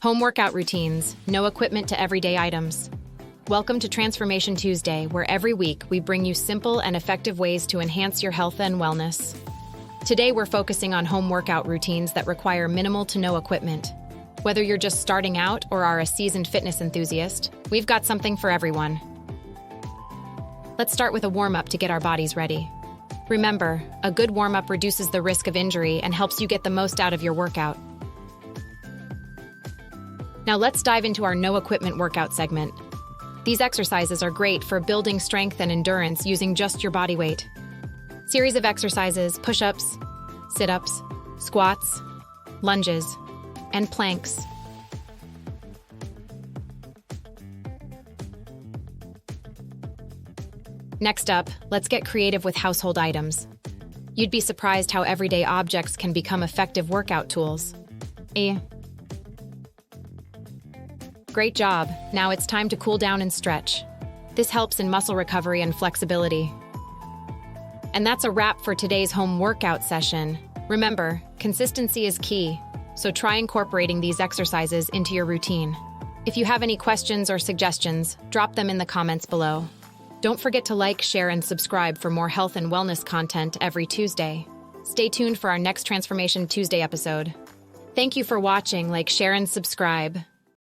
Home workout routines, no equipment to everyday items. Welcome to Transformation Tuesday, where every week we bring you simple and effective ways to enhance your health and wellness. Today we're focusing on home workout routines that require minimal to no equipment. Whether you're just starting out or are a seasoned fitness enthusiast, we've got something for everyone. Let's start with a warm-up to get our bodies ready. Remember, a good warm-up reduces the risk of injury and helps you get the most out of your workout. Now let's dive into our no equipment workout segment. These exercises are great for building strength and endurance using just your body weight. Series of exercises, push-ups, sit-ups, squats, lunges, and planks. Next up, let's get creative with household items. You'd be surprised how everyday objects can become effective workout tools. Great job. Now it's time to cool down and stretch. This helps in muscle recovery and flexibility. And that's a wrap for today's home workout session. Remember, consistency is key, so try incorporating these exercises into your routine. If you have any questions or suggestions, drop them in the comments below. Don't forget to like, share, and subscribe for more health and wellness content every Tuesday. Stay tuned for our next Transformation Tuesday episode. Thank you for watching. Like, share, and subscribe.